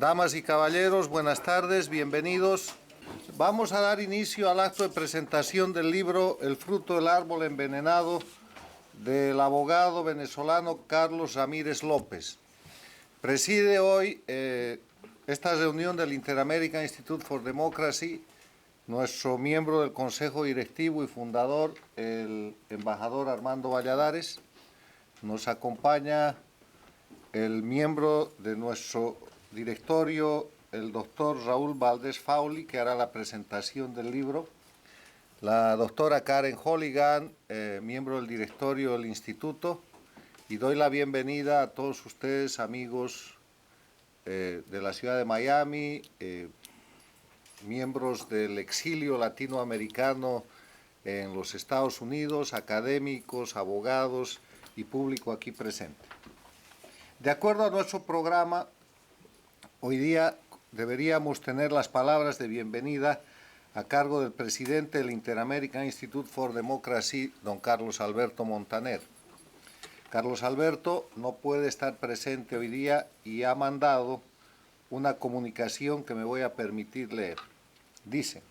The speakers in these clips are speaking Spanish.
Damas y caballeros, buenas tardes, bienvenidos. Vamos a dar inicio al acto de presentación del libro El fruto del árbol envenenado del abogado venezolano Carlos Ramírez López. Preside hoy esta reunión del Inter-American Institute for Democracy nuestro miembro del Consejo Directivo y fundador, el embajador Armando Valladares. Nos acompaña el miembro de nuestro directorio, el doctor Raúl Valdés Fauli, que hará la presentación del libro. La doctora Karen Holligan, miembro del directorio del instituto. Y doy la bienvenida a todos ustedes, amigos de la ciudad de Miami, miembros del exilio latinoamericano en los Estados Unidos, académicos, abogados y público aquí presente. De acuerdo a nuestro programa, hoy día deberíamos tener las palabras de bienvenida a cargo del presidente del Inter-American Institute for Democracy, don Carlos Alberto Montaner. Carlos Alberto no puede estar presente hoy día y ha mandado una comunicación que me voy a permitir leer. Dice: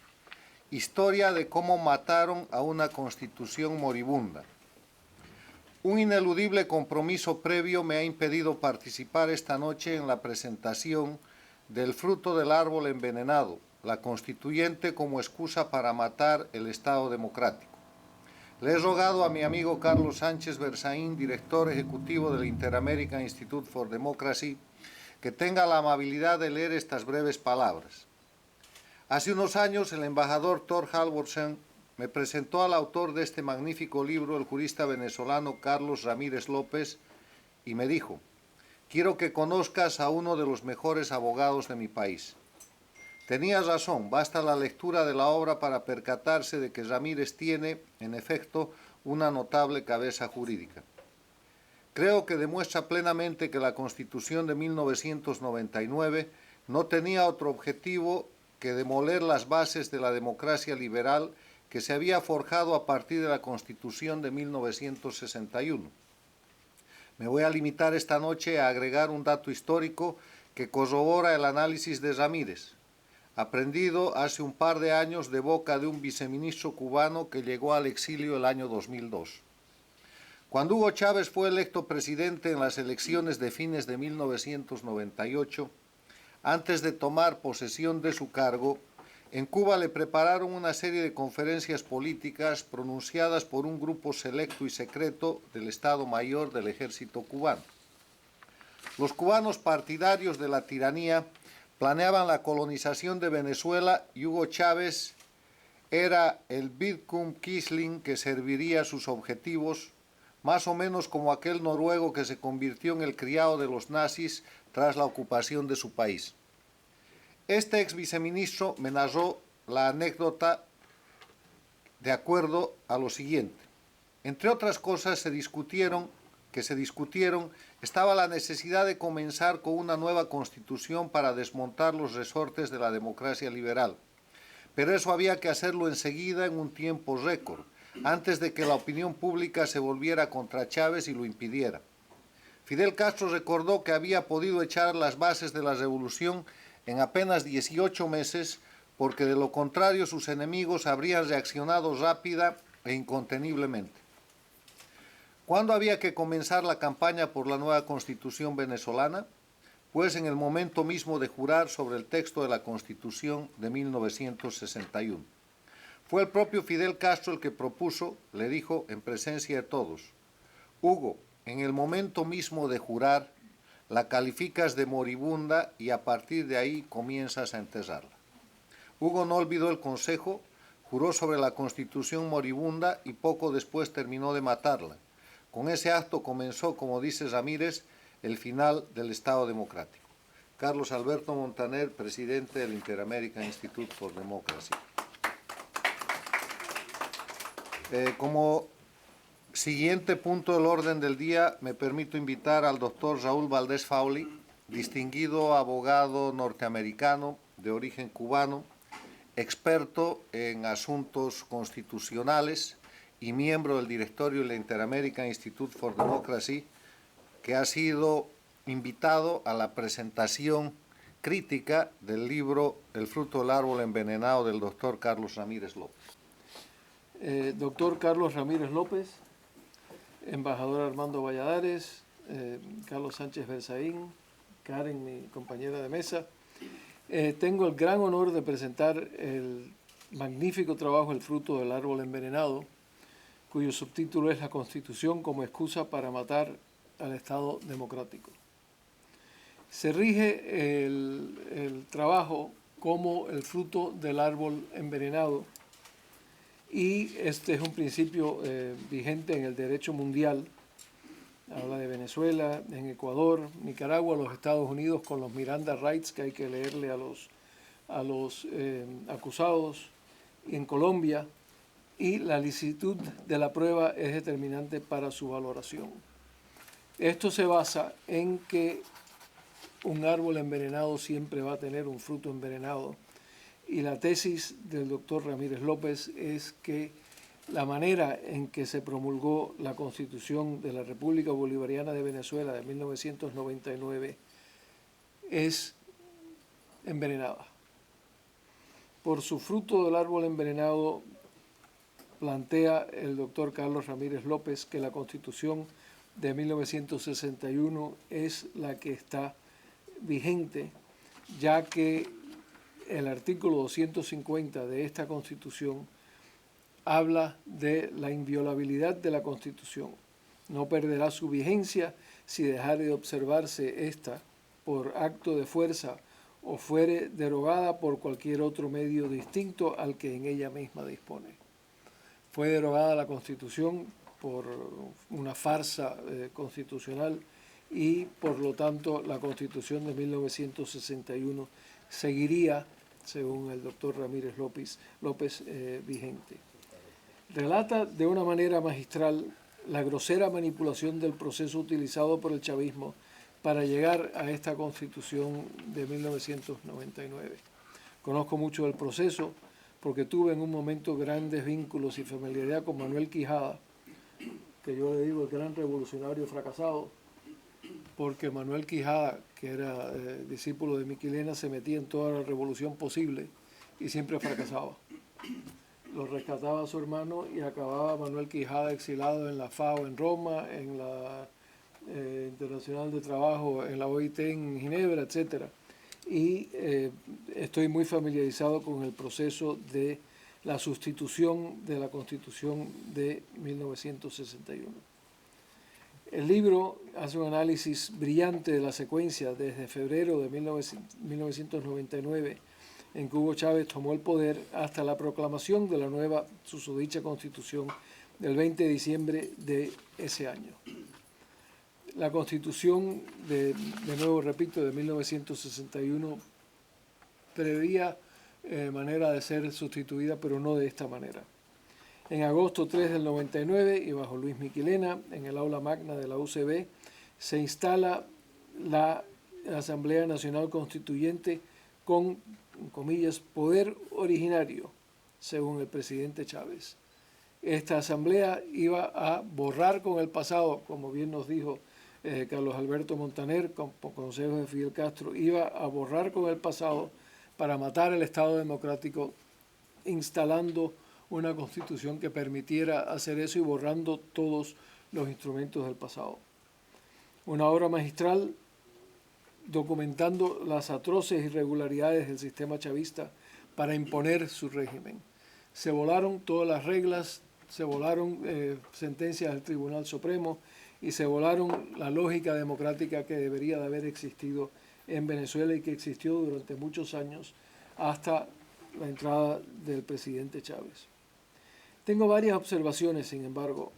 historia de cómo mataron a una constitución moribunda. Un ineludible compromiso previo me ha impedido participar esta noche en la presentación del fruto del árbol envenenado, la constituyente como excusa para matar el Estado democrático. Le he rogado a mi amigo Carlos Sánchez Berzaín, director ejecutivo del Inter-American Institute for Democracy, que tenga la amabilidad de leer estas breves palabras. Hace unos años el embajador Thor Halvorsen me presentó al autor de este magnífico libro, el jurista venezolano Carlos Ramírez López, y me dijo: quiero que conozcas a uno de los mejores abogados de mi país. Tenía razón, basta la lectura de la obra para percatarse de que Ramírez tiene, en efecto, una notable cabeza jurídica. Creo que demuestra plenamente que la Constitución de 1999 no tenía otro objetivo que demoler las bases de la democracia liberal que se había forjado a partir de la Constitución de 1961. Me voy a limitar esta noche a agregar un dato histórico que corrobora el análisis de Ramírez, aprendido hace un par de años de boca de un viceministro cubano que llegó al exilio el año 2002. Cuando Hugo Chávez fue electo presidente en las elecciones de fines de 1998, antes de tomar posesión de su cargo, en Cuba le prepararon una serie de conferencias políticas pronunciadas por un grupo selecto y secreto del Estado Mayor del Ejército cubano. Los cubanos partidarios de la tiranía planeaban la colonización de Venezuela y Hugo Chávez era el Vidkun Quisling que serviría sus objetivos, más o menos como aquel noruego que se convirtió en el criado de los nazis tras la ocupación de su país. Este ex viceministro me narró la anécdota de acuerdo a lo siguiente. Entre otras cosas se discutieron estaba la necesidad de comenzar con una nueva constitución para desmontar los resortes de la democracia liberal. Pero eso había que hacerlo enseguida, en un tiempo récord, antes de que la opinión pública se volviera contra Chávez y lo impidiera. Fidel Castro recordó que había podido echar las bases de la revolución en apenas 18 meses, porque de lo contrario sus enemigos habrían reaccionado rápida e inconteniblemente. ¿Cuándo había que comenzar la campaña por la nueva Constitución venezolana? Pues en el momento mismo de jurar sobre el texto de la Constitución de 1961. Fue el propio Fidel Castro el que propuso, le dijo en presencia de todos: Hugo, en el momento mismo de jurar, la calificas de moribunda y a partir de ahí comienzas a enterrarla. Hugo no olvidó el consejo, juró sobre la Constitución moribunda y poco después terminó de matarla. Con ese acto comenzó, como dice Ramírez, el final del Estado democrático. Carlos Alberto Montaner, presidente del Inter-American Institute for Democracy. Como siguiente punto del orden del día, me permito invitar al doctor Raúl Valdés Fauli, distinguido abogado norteamericano de origen cubano, experto en asuntos constitucionales y miembro del directorio del Inter-American Institute for Democracy, que ha sido invitado a la presentación crítica del libro El fruto del árbol envenenado del doctor Carlos Ramírez López. Doctor Carlos Ramírez López, embajador Armando Valladares, Carlos Sánchez Berzaín, Karen, mi compañera de mesa. Tengo el gran honor de presentar el magnífico trabajo El fruto del árbol envenenado, cuyo subtítulo es La Constitución como excusa para matar al Estado democrático. Se rige el trabajo como el fruto del árbol envenenado y este es un principio vigente en el derecho mundial. Habla de Venezuela, en Ecuador, Nicaragua, los Estados Unidos con los Miranda Rights que hay que leerle a los acusados, y en Colombia, y la licitud de la prueba es determinante para su valoración. Esto se basa en que un árbol envenenado siempre va a tener un fruto envenenado, y la tesis del doctor Ramírez López es que la manera en que se promulgó la Constitución de la República Bolivariana de Venezuela de 1999 es envenenada. Por su fruto del árbol envenenado, plantea el doctor Carlos Ramírez López que la Constitución de 1961 es la que está vigente, ya que el artículo 250 de esta Constitución habla de la inviolabilidad de la Constitución. No perderá su vigencia si dejare de observarse esta por acto de fuerza o fuere derogada por cualquier otro medio distinto al que en ella misma dispone. Fue derogada la Constitución por una farsa constitucional y por lo tanto la Constitución de 1961 seguiría, según el doctor Ramírez López vigente. Relata de una manera magistral la grosera manipulación del proceso utilizado por el chavismo para llegar a esta Constitución de 1999. Conozco mucho del proceso porque tuve en un momento grandes vínculos y familiaridad con Manuel Quijada, que yo le digo el gran revolucionario fracasado, porque Manuel Quijada, que era discípulo de Miquilena, se metía en toda la revolución posible y siempre fracasaba. Lo rescataba a su hermano y acababa Manuel Quijada exilado en la FAO en Roma, en la Internacional de Trabajo, en la OIT en Ginebra, etc. Y estoy muy familiarizado con el proceso de la sustitución de la Constitución de 1961. El libro hace un análisis brillante de la secuencia desde febrero de 1999, en que Hugo Chávez tomó el poder, hasta la proclamación de la nueva susodicha Constitución del 20 de diciembre de ese año. La Constitución, de nuevo repito, de 1961, preveía manera de ser sustituida, pero no de esta manera. En agosto 3 del 99, y bajo Luis Miquilena, en el aula magna de la UCB, se instala la Asamblea Nacional Constituyente con, comillas, poder originario, según el presidente Chávez. Esta asamblea iba a borrar con el pasado, como bien nos dijo Carlos Alberto Montaner, con consejos de Fidel Castro, iba a borrar con el pasado para matar el Estado democrático, instalando una constitución que permitiera hacer eso y borrando todos los instrumentos del pasado. Una obra magistral documentando las atroces irregularidades del sistema chavista para imponer su régimen. Se volaron todas las reglas, se volaron sentencias del Tribunal Supremo y se volaron la lógica democrática que debería de haber existido en Venezuela y que existió durante muchos años hasta la entrada del presidente Chávez. Tengo varias observaciones, sin embargo.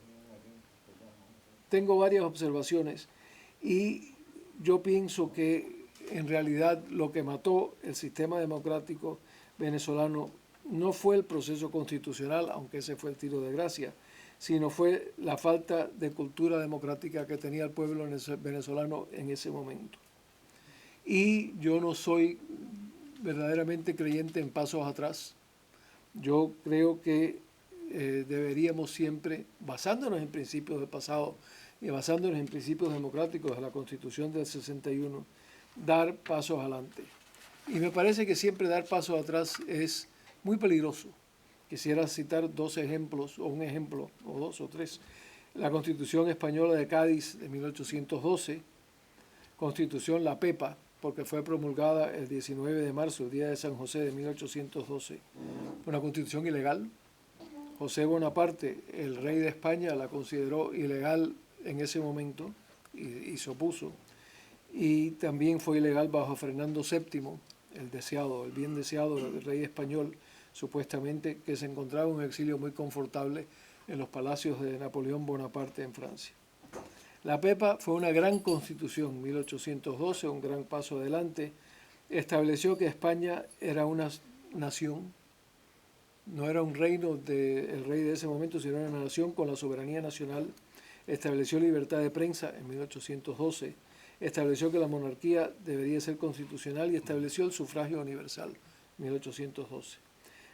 Y yo pienso que en realidad lo que mató el sistema democrático venezolano no fue el proceso constitucional, aunque ese fue el tiro de gracia, sino fue la falta de cultura democrática que tenía el pueblo venezolano en ese momento. Y yo no soy verdaderamente creyente en pasos atrás. Yo creo que deberíamos siempre, basándonos en principios del pasado y basándonos en principios democráticos de la Constitución del 61, dar pasos adelante. Y me parece que siempre dar paso atrás es muy peligroso. Quisiera citar dos ejemplos, o un ejemplo, o dos o tres. La Constitución Española de Cádiz de 1812, Constitución La Pepa, porque fue promulgada el 19 de marzo, el día de San José de 1812, una constitución ilegal. José Bonaparte, el rey de España, la consideró ilegal en ese momento y se opuso. Y también fue ilegal bajo Fernando VII, el deseado, el bien deseado del rey español, supuestamente, que se encontraba en un exilio muy confortable en los palacios de Napoleón Bonaparte en Francia. La Pepa fue una gran constitución, 1812, un gran paso adelante. Estableció que España era una nación, no era un reino del rey de ese momento, sino una nación con la soberanía nacional. Estableció libertad de prensa en 1812. Estableció que la monarquía debería ser constitucional y estableció el sufragio universal, 1812.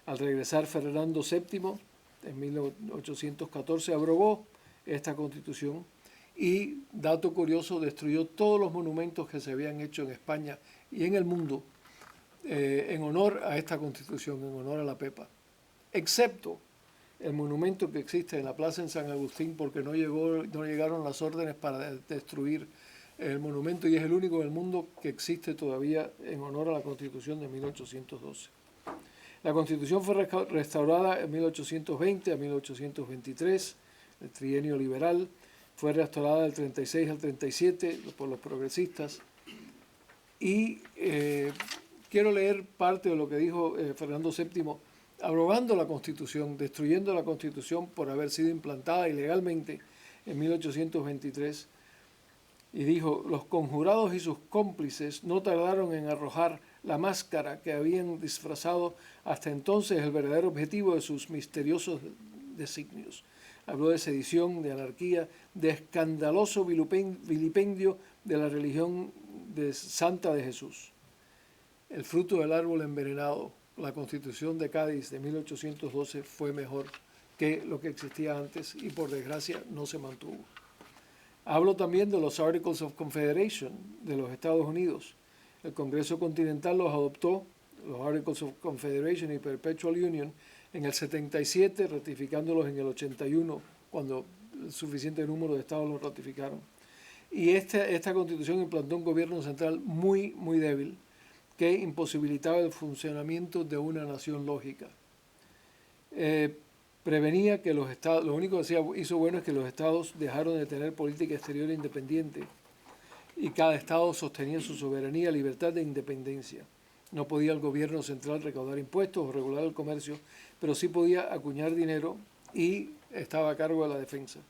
Al regresar Fernando VII, en 1814, abrogó esta constitución y, dato curioso, destruyó todos los monumentos que se habían hecho en España y en el mundo en honor a esta constitución, en honor a la Pepa, excepto el monumento que existe en la plaza en San Agustín, porque no llegaron las órdenes para destruir el monumento, y es el único del mundo que existe todavía en honor a la Constitución de 1812. La Constitución fue restaurada en 1820 a 1823, el trienio liberal. Fue restaurada del 36 al 37 por los progresistas. Y quiero leer parte de lo que dijo Fernando VII, abrogando la Constitución, destruyendo la Constitución por haber sido implantada ilegalmente en 1823. Y dijo: los conjurados y sus cómplices no tardaron en arrojar la máscara que habían disfrazado hasta entonces el verdadero objetivo de sus misteriosos designios. Habló de sedición, de anarquía, de escandaloso vilipendio de la religión santa de Jesús. El fruto del árbol envenenado, la Constitución de Cádiz de 1812, fue mejor que lo que existía antes y, por desgracia, no se mantuvo. Hablo también de los Articles of Confederation de los Estados Unidos. El Congreso Continental los adoptó, los Articles of Confederation y Perpetual Union, en el 77, ratificándolos en el 81, cuando el suficiente número de estados los ratificaron. Y esta Constitución implantó un gobierno central muy, muy débil, que imposibilitaba el funcionamiento de una nación lógica. Prevenía que los estados, lo único que hizo bueno es que los estados dejaron de tener política exterior independiente y cada estado sostenía su soberanía, libertad e independencia. No podía el gobierno central recaudar impuestos o regular el comercio, pero sí podía acuñar dinero y estaba a cargo de la defensa.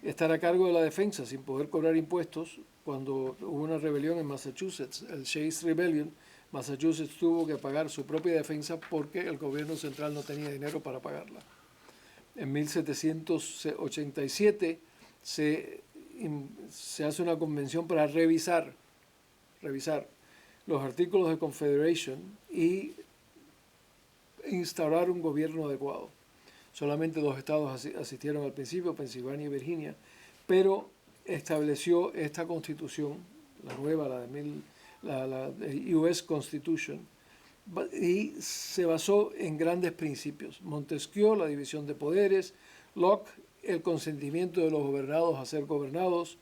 Estar a cargo de la defensa sin poder cobrar impuestos, cuando hubo una rebelión en Massachusetts, el Shays Rebellion, Massachusetts tuvo que pagar su propia defensa porque el gobierno central no tenía dinero para pagarla. En 1787 se hace una convención para revisar los artículos de Confederation y instaurar un gobierno adecuado. Solamente 2 estados asistieron al principio, Pensilvania y Virginia, pero estableció esta constitución, la nueva, la US Constitution, y se basó en grandes principios. Montesquieu, la división de poderes; Locke, el consentimiento de los gobernados a ser gobernados;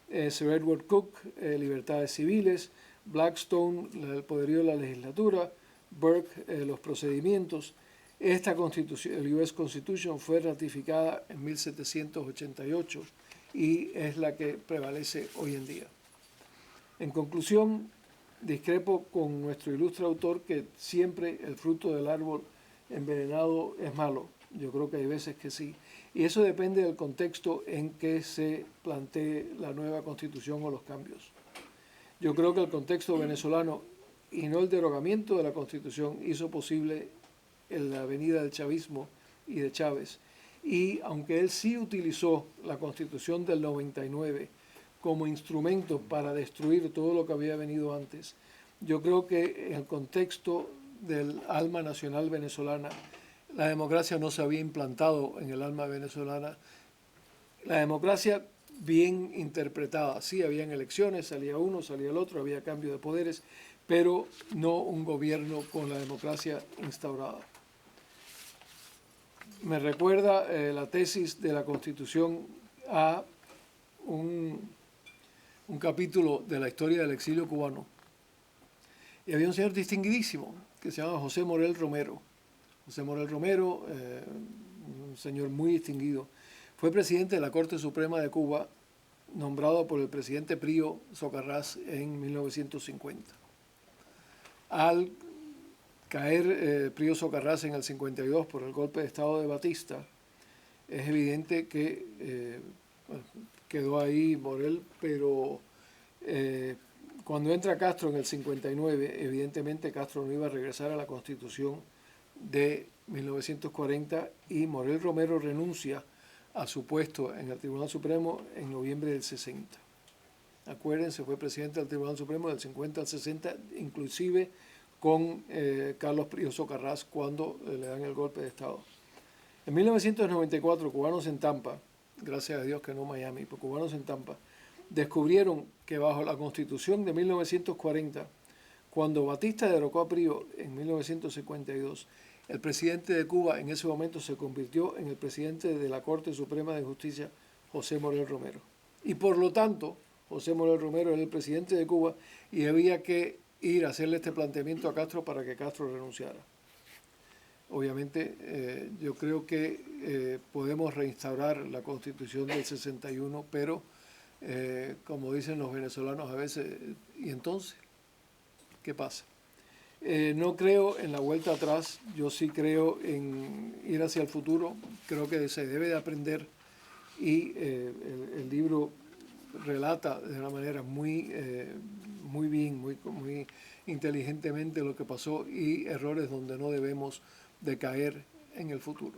Sir Edward Coke, libertades civiles; Blackstone, el poderío de la legislatura; Burke, los procedimientos. Esta Constitución, el US Constitution, fue ratificada en 1788 y es la que prevalece hoy en día. En conclusión, discrepo con nuestro ilustre autor que siempre el fruto del árbol envenenado es malo. Yo creo que hay veces que sí. Y eso depende del contexto en que se plantee la nueva Constitución o los cambios. Yo creo que el contexto venezolano y no el derogamiento de la Constitución hizo posible la venida del chavismo y de Chávez. Y aunque él sí utilizó la Constitución del 99 como instrumento para destruir todo lo que había venido antes, yo creo que en el contexto del alma nacional venezolana, la democracia no se había implantado en el alma venezolana. La democracia bien interpretada, sí, habían elecciones, salía uno, salía el otro, había cambio de poderes, pero no un gobierno con la democracia instaurada. Me recuerda la tesis de la Constitución a un capítulo de la historia del exilio cubano. Y había un señor distinguidísimo que se llama José Morel Romero. José Morel Romero, un señor muy distinguido, fue presidente de la Corte Suprema de Cuba, nombrado por el presidente Pío Socarrás en 1950. Al caer Pío Socarrás en el 52 por el golpe de Estado de Batista, es evidente que quedó ahí Morel, pero cuando entra Castro en el 59, evidentemente Castro no iba a regresar a la Constitución de 1940 y Morel Romero renuncia a su puesto en el Tribunal Supremo en noviembre del 60. Acuérdense, fue presidente del Tribunal Supremo del 50 al 60, inclusive con Carlos Pío Socarrás cuando le dan el golpe de Estado. En 1994, cubanos en Tampa, gracias a Dios que no Miami, pero cubanos en Tampa, descubrieron que bajo la Constitución de 1940, cuando Batista derrocó a Pío en 1952, el presidente de Cuba en ese momento se convirtió en el presidente de la Corte Suprema de Justicia, José Morel Romero. Y por lo tanto, José Morel Romero era el presidente de Cuba y había que ir a hacerle este planteamiento a Castro para que Castro renunciara. Obviamente, yo creo que podemos reinstaurar la Constitución del 61, pero, como dicen los venezolanos a veces, ¿y entonces qué pasa? No creo en la vuelta atrás, yo sí creo en ir hacia el futuro, creo que se debe de aprender y el libro relata de una manera muy bien, muy inteligentemente lo que pasó y errores donde no debemos de caer en el futuro.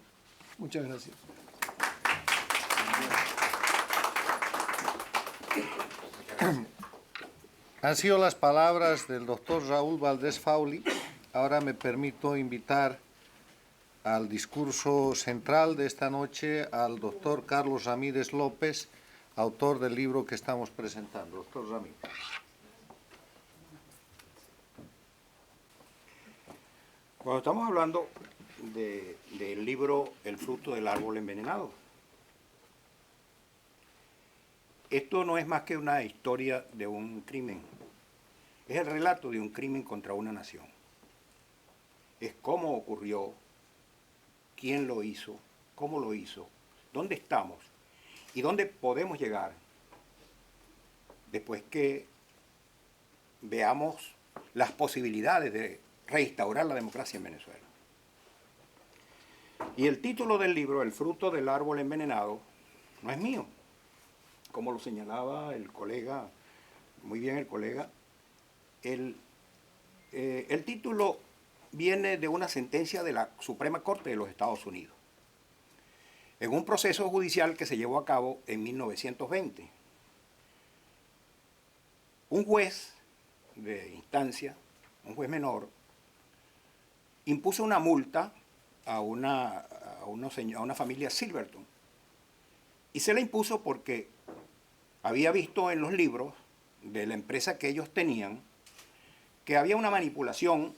Muchas gracias. Han sido las palabras del doctor Raúl Valdés Fauli. Ahora me permito invitar al discurso central de esta noche al doctor Carlos Ramírez López, autor del libro que estamos presentando. Doctor Ramírez. Cuando estamos hablando del libro El fruto del árbol envenenado, esto no es más que una historia de un crimen. Es el relato de un crimen contra una nación. Es cómo ocurrió, quién lo hizo, cómo lo hizo, dónde estamos y dónde podemos llegar después que veamos las posibilidades de reinstaurar la democracia en Venezuela. Y el título del libro, El fruto del árbol envenenado, no es mío. Como lo señalaba el colega, muy bien el colega, el título viene de una sentencia de la Suprema Corte de los Estados Unidos, en un proceso judicial que se llevó a cabo en 1920. Un juez de instancia, un juez menor, impuso una multa a una familia Silverton. Y se la impuso porque había visto en los libros de la empresa que ellos tenían que había una manipulación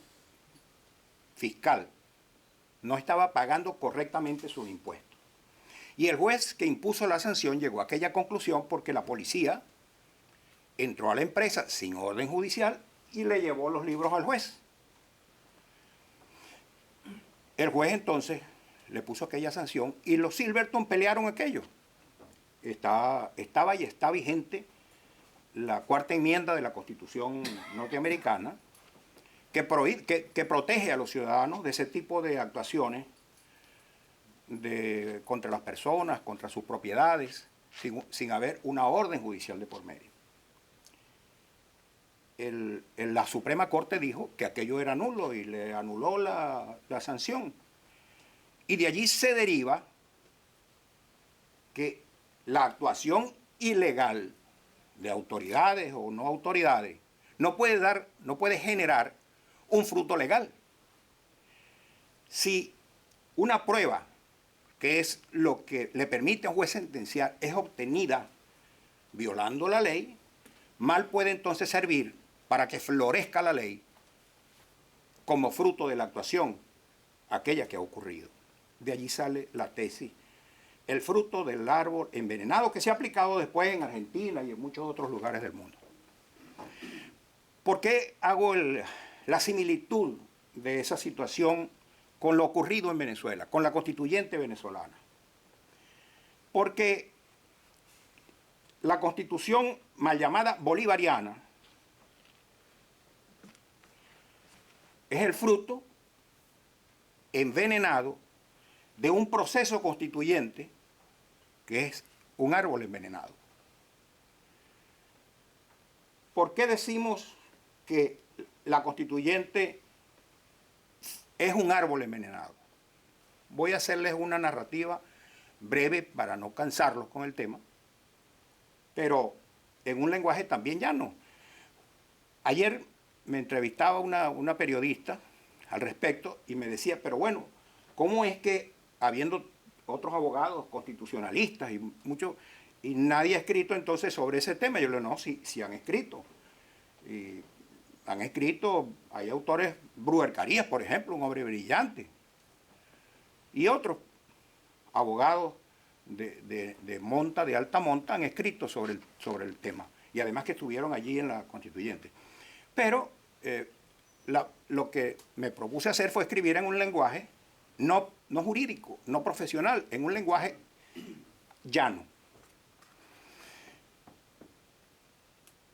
fiscal. No estaba pagando correctamente sus impuestos. Y el juez que impuso la sanción llegó a aquella conclusión porque la policía entró a la empresa sin orden judicial y le llevó los libros al juez. El juez entonces le puso aquella sanción y los Silverton pelearon aquello. Estaba y está vigente la cuarta enmienda de la Constitución norteamericana que protege a los ciudadanos de ese tipo de actuaciones contra las personas, contra sus propiedades, sin haber una orden judicial de por medio. La Suprema Corte dijo que aquello era nulo y le anuló la sanción. Y de allí se deriva que la actuación ilegal de autoridades o no autoridades no puede generar un fruto legal. Si una prueba, que es lo que le permite a un juez sentenciar, es obtenida violando la ley, mal puede entonces servir para que florezca la ley como fruto de la actuación, aquella que ha ocurrido. De allí sale la tesis, el fruto del árbol envenenado, que se ha aplicado después en Argentina y en muchos otros lugares del mundo. ¿Por qué hago la similitud de esa situación con lo ocurrido en Venezuela, con la constituyente venezolana? Porque la constitución mal llamada bolivariana es el fruto envenenado de un proceso constituyente que es un árbol envenenado. ¿Por qué decimos que la constituyente es un árbol envenenado? Voy a hacerles una narrativa breve para no cansarlos con el tema, pero en un lenguaje también llano. Ayer me entrevistaba una periodista al respecto y me decía, pero bueno, ¿cómo es que habiendo otros abogados constitucionalistas y muchos, y nadie ha escrito entonces sobre ese tema? Yo le digo, no, sí han escrito. Y han escrito, hay autores, Bruer Carías, por ejemplo, un hombre brillante, y otros abogados de monta, de alta monta, han escrito sobre el tema, y además que estuvieron allí en la constituyente. Pero lo que me propuse hacer fue escribir en un lenguaje no jurídico, no profesional, en un lenguaje llano.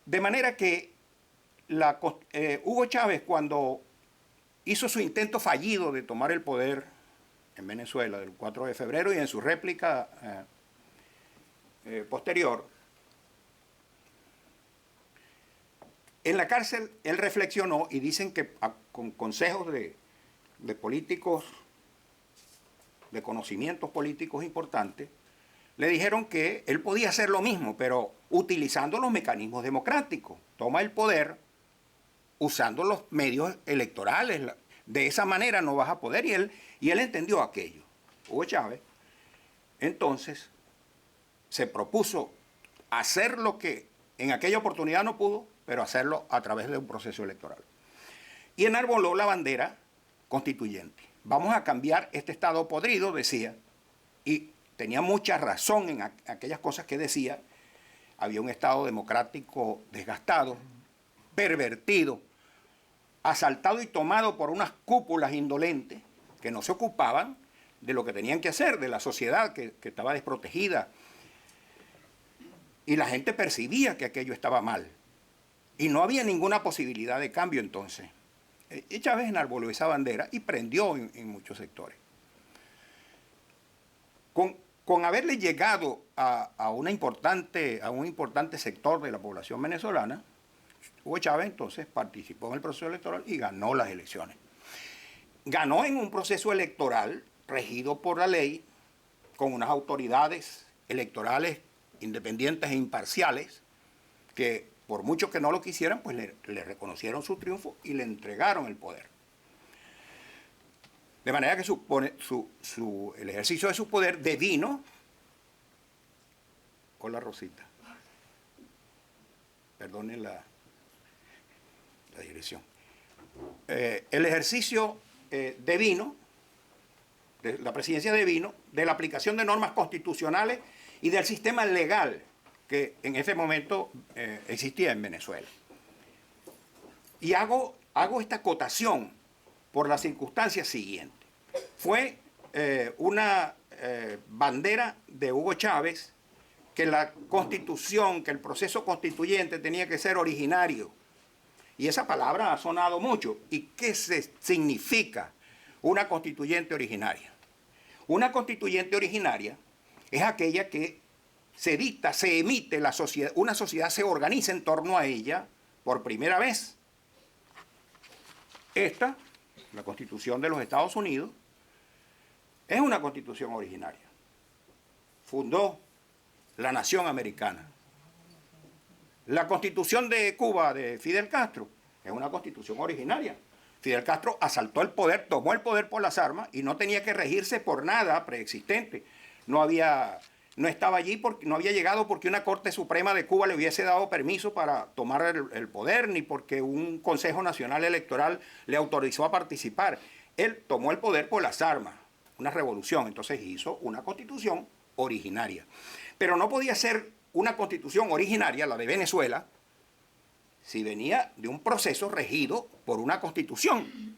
De manera que Hugo Chávez, cuando hizo su intento fallido de tomar el poder en Venezuela del 4 de febrero y en su réplica posterior, en la cárcel él reflexionó y dicen que con consejos de políticos, de conocimientos políticos importantes, le dijeron que él podía hacer lo mismo, pero utilizando los mecanismos democráticos. Toma el poder usando los medios electorales. De esa manera no vas a poder. Y él entendió aquello. Hugo Chávez, entonces, se propuso hacer lo que en aquella oportunidad no pudo, pero hacerlo a través de un proceso electoral. Y enarboló la bandera constituyente. Vamos a cambiar este Estado podrido, decía, y tenía mucha razón en aquellas cosas que decía. Había un Estado democrático desgastado, pervertido, asaltado y tomado por unas cúpulas indolentes que no se ocupaban de lo que tenían que hacer, de la sociedad que estaba desprotegida. Y la gente percibía que aquello estaba mal. Y no había ninguna posibilidad de cambio entonces. Y Chávez enarboló esa bandera y prendió en muchos sectores. Con haberle llegado a un importante sector de la población venezolana, Hugo Chávez entonces participó en el proceso electoral y ganó las elecciones. Ganó en un proceso electoral regido por la ley, con unas autoridades electorales independientes e imparciales, que por mucho que no lo quisieran, pues le reconocieron su triunfo y le entregaron el poder. De manera que el ejercicio de su poder devino. Hola, Rosita. Perdonen la dirección. El ejercicio devino, de la presidencia devino, de la aplicación de normas constitucionales y del sistema legal que en ese momento existía en Venezuela. Y hago esta acotación por la circunstancia siguiente. Fue una bandera de Hugo Chávez que la constitución, que el proceso constituyente tenía que ser originario. Y esa palabra ha sonado mucho. ¿Y qué significa una constituyente originaria? Una constituyente originaria es aquella que se dicta, se emite, una sociedad se organiza en torno a ella por primera vez. Esta, la Constitución de los Estados Unidos, es una constitución originaria. Fundó la nación americana. La Constitución de Cuba de Fidel Castro es una constitución originaria. Fidel Castro asaltó el poder, tomó el poder por las armas y no tenía que regirse por nada preexistente. No había no estaba allí porque no había llegado porque una Corte Suprema de Cuba le hubiese dado permiso para tomar el poder, ni porque un Consejo Nacional Electoral le autorizó a participar. Él tomó el poder por las armas, una revolución, entonces hizo una constitución originaria. Pero no podía ser una constitución originaria, la de Venezuela, si venía de un proceso regido por una constitución.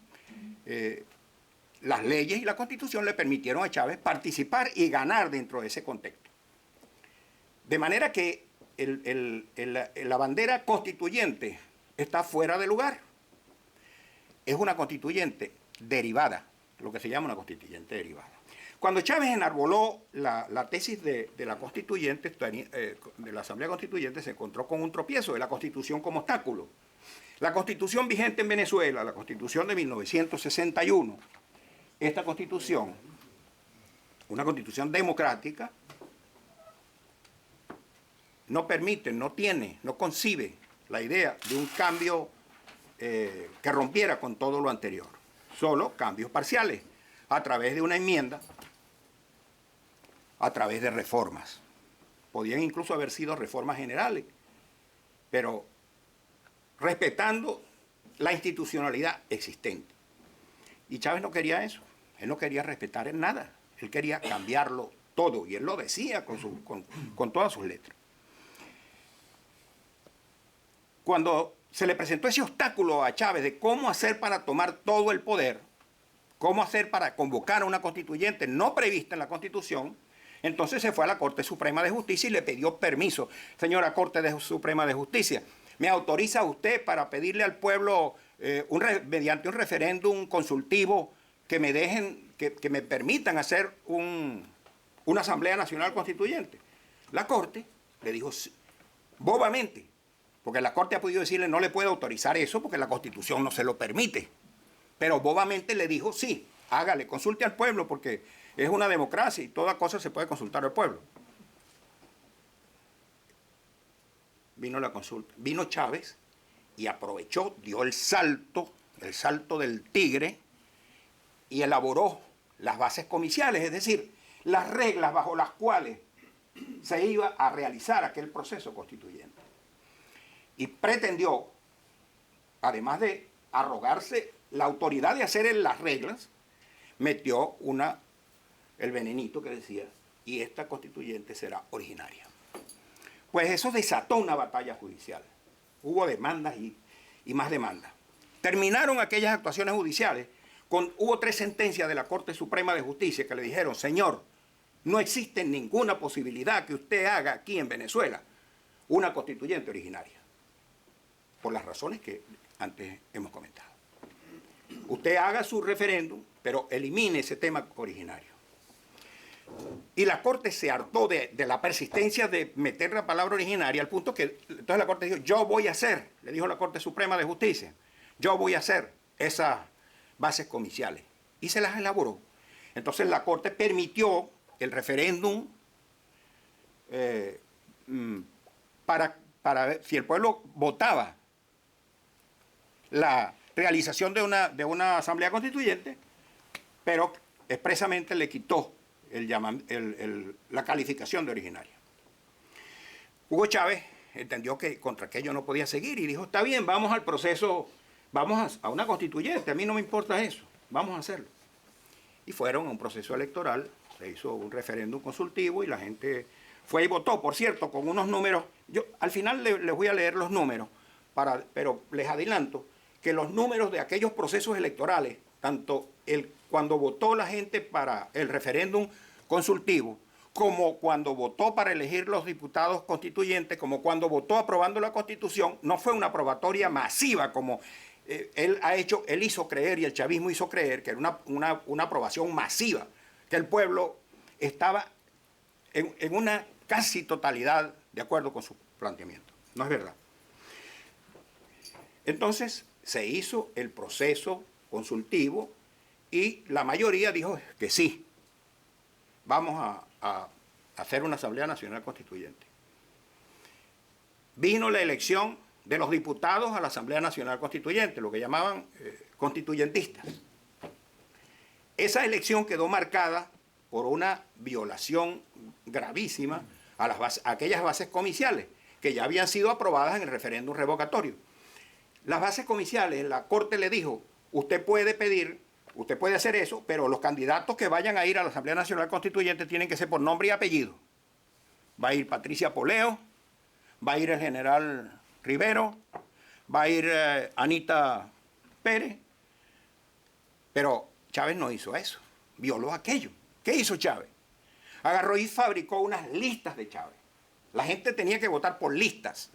Las leyes y la constitución le permitieron a Chávez participar y ganar dentro de ese contexto. De manera que la bandera constituyente está fuera de lugar. Es una constituyente derivada, lo que se llama una constituyente derivada. Cuando Chávez enarboló la tesis de la constituyente, de la Asamblea Constituyente, se encontró con un tropiezo de la Constitución como obstáculo. La Constitución vigente en Venezuela, la Constitución de 1961, esta Constitución, una Constitución democrática, no permite, no concibe la idea de un cambio que rompiera con todo lo anterior. Solo cambios parciales, a través de una enmienda, a través de reformas. Podían incluso haber sido reformas generales, pero respetando la institucionalidad existente. Y Chávez no quería eso, él no quería respetar en nada, él quería cambiarlo todo, y él lo decía con todas sus letras. Cuando se le presentó ese obstáculo a Chávez de cómo hacer para tomar todo el poder, cómo hacer para convocar a una constituyente no prevista en la Constitución, entonces se fue a la Corte Suprema de Justicia y le pidió permiso. Señora Corte Suprema de Justicia, ¿me autoriza usted para pedirle al pueblo, mediante un referéndum consultivo, que me dejen, que me permitan hacer una Asamblea Nacional Constituyente? La Corte le dijo bobamente, porque la Corte ha podido decirle no le puede autorizar eso porque la Constitución no se lo permite, pero bobamente le dijo sí, hágale, consulte al pueblo porque es una democracia y toda cosa se puede consultar al pueblo. Vino la consulta, vino Chávez y aprovechó, dio el salto del tigre, y elaboró las bases comiciales, es decir, las reglas bajo las cuales se iba a realizar aquel proceso constituyente. Y pretendió, además de arrogarse la autoridad de hacer las reglas, metió el venenito que decía, y esta constituyente será originaria. Pues eso desató una batalla judicial. Hubo demandas y más demandas. Terminaron aquellas actuaciones judiciales, hubo 3 sentencias de la Corte Suprema de Justicia que le dijeron, señor, no existe ninguna posibilidad que usted haga aquí en Venezuela una constituyente originaria, por las razones que antes hemos comentado. Usted haga su referéndum, pero elimine ese tema originario. Y la Corte se hartó de la persistencia de meter la palabra originaria, al punto que entonces la Corte dijo, yo voy a hacer, le dijo la Corte Suprema de Justicia, yo voy a hacer esas bases comiciales. Y se las elaboró. Entonces la Corte permitió el referéndum para ver si el pueblo votaba la realización de una asamblea constituyente, pero expresamente le quitó la calificación de originaria. Hugo Chávez entendió que contra aquello no podía seguir y dijo, está bien, vamos al proceso, vamos a una constituyente, a mí no me importa eso, vamos a hacerlo. Y fueron a un proceso electoral, se hizo un referéndum consultivo y la gente fue y votó, por cierto, con unos números. Yo al final les voy a leer los números, pero les adelanto que los números de aquellos procesos electorales, tanto cuando votó la gente para el referéndum consultivo, como cuando votó para elegir los diputados constituyentes, como cuando votó aprobando la Constitución, no fue una aprobatoria masiva como él hizo creer y el chavismo hizo creer que era una aprobación masiva, que el pueblo estaba en una casi totalidad de acuerdo con su planteamiento. No es verdad. Entonces se hizo el proceso consultivo y la mayoría dijo que sí, vamos a hacer una Asamblea Nacional Constituyente. Vino la elección de los diputados a la Asamblea Nacional Constituyente, lo que llamaban constituyentistas. Esa elección quedó marcada por una violación gravísima a aquellas bases comiciales que ya habían sido aprobadas en el referéndum revocatorio. Las bases comiciales, la Corte le dijo, usted puede pedir, usted puede hacer eso, pero los candidatos que vayan a ir a la Asamblea Nacional Constituyente tienen que ser por nombre y apellido. Va a ir Patricia Poleo, va a ir el general Rivero, va a ir Anita Pérez, pero Chávez no hizo eso, violó aquello. ¿Qué hizo Chávez? Agarró y fabricó unas listas de Chávez. La gente tenía que votar por listas.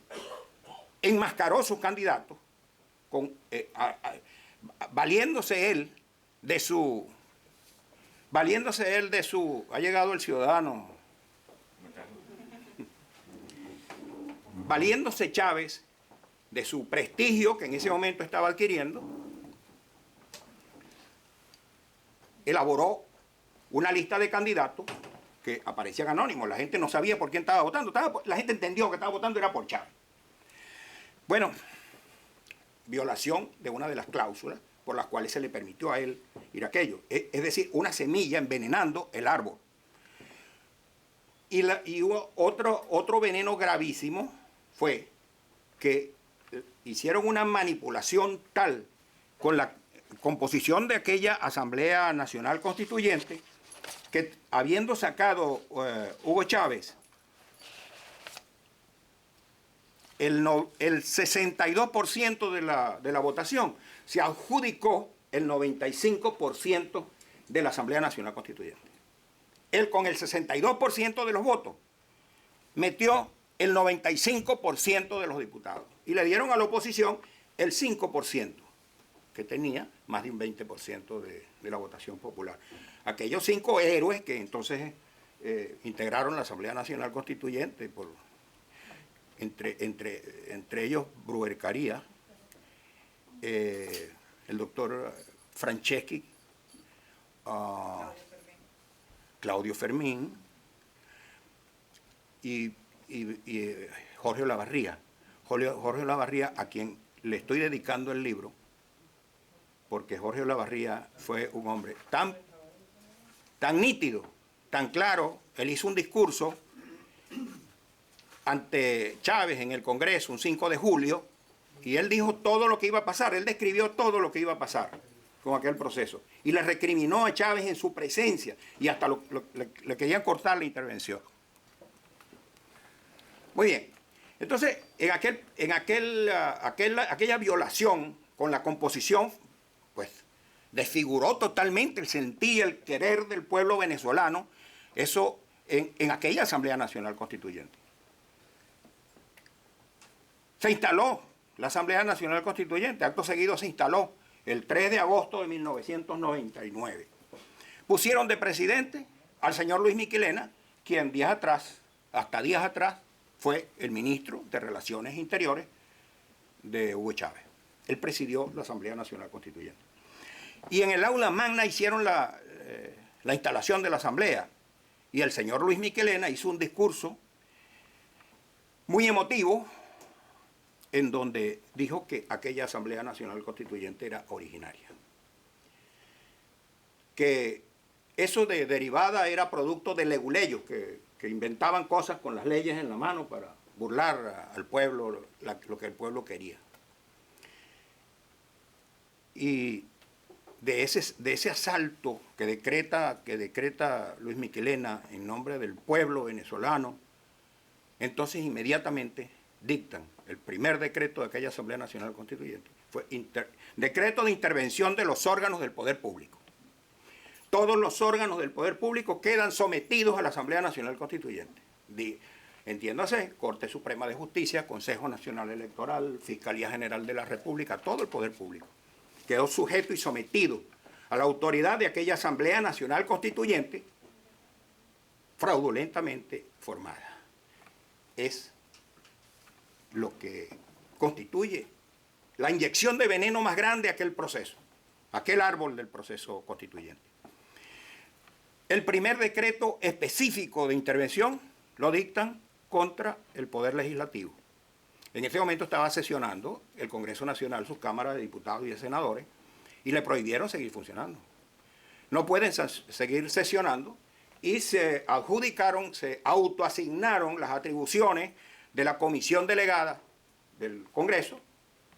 Enmascaró sus candidatos, valiéndose él de su... Ha llegado el ciudadano. Valiéndose Chávez de su prestigio que en ese momento estaba adquiriendo, elaboró una lista de candidatos que aparecían anónimos. La gente no sabía por quién estaba votando. La gente entendió que estaba votando era por Chávez. Bueno, violación de una de las cláusulas por las cuales se le permitió a él ir a aquello. Es decir, una semilla envenenando el árbol. Y hubo otro veneno gravísimo fue que hicieron una manipulación tal con la composición de aquella Asamblea Nacional Constituyente que habiendo sacado Hugo Chávez el 62% de la votación, se adjudicó el 95% de la Asamblea Nacional Constituyente. Él con el 62% de los votos metió el 95% de los diputados y le dieron a la oposición el 5%, que tenía más de un 20% de la votación popular. Aquellos 5 héroes que entonces integraron la Asamblea Nacional Constituyente, entre ellos Bruer Caría, el doctor Franceschi, Claudio Fermín y Jorge Olavarría. Jorge Olavarría, a quien le estoy dedicando el libro, porque Jorge Olavarría fue un hombre tan nítido, tan claro. Él hizo un discurso ante Chávez en el Congreso un 5 de julio y él dijo todo lo que iba a pasar, él describió todo lo que iba a pasar con aquel proceso y le recriminó a Chávez en su presencia y hasta le querían cortar la intervención. Muy bien, entonces en aquella violación con la composición, pues desfiguró totalmente el sentir y el querer del pueblo venezolano, eso en aquella Asamblea Nacional Constituyente. Se instaló la Asamblea Nacional Constituyente, acto seguido se instaló el 3 de agosto de 1999. Pusieron de presidente al señor Luis Miquelena, quien hasta días atrás, fue el ministro de Relaciones Interiores de Hugo Chávez. Él presidió la Asamblea Nacional Constituyente. Y en el aula magna hicieron la instalación de la Asamblea. Y el señor Luis Miquelena hizo un discurso muy emotivo en donde dijo que aquella Asamblea Nacional Constituyente era originaria. Que eso de derivada era producto de leguleyos que inventaban cosas con las leyes en la mano para burlar al pueblo, lo que el pueblo quería. Y de ese asalto que decreta Luis Miquelena en nombre del pueblo venezolano, entonces inmediatamente dictan el primer decreto de aquella Asamblea Nacional Constituyente. Fue decreto de intervención de los órganos del poder público. Todos los órganos del poder público quedan sometidos a la Asamblea Nacional Constituyente. Entiéndase, Corte Suprema de Justicia, Consejo Nacional Electoral, Fiscalía General de la República, todo el poder público quedó sujeto y sometido a la autoridad de aquella Asamblea Nacional Constituyente fraudulentamente formada. Es lo que constituye la inyección de veneno más grande a aquel proceso, aquel árbol del proceso constituyente. El primer decreto específico de intervención lo dictan contra el Poder Legislativo. En ese momento estaba sesionando el Congreso Nacional, sus cámaras de diputados y de senadores, y le prohibieron seguir funcionando. No pueden seguir sesionando y se adjudicaron, se autoasignaron las atribuciones de la comisión delegada del Congreso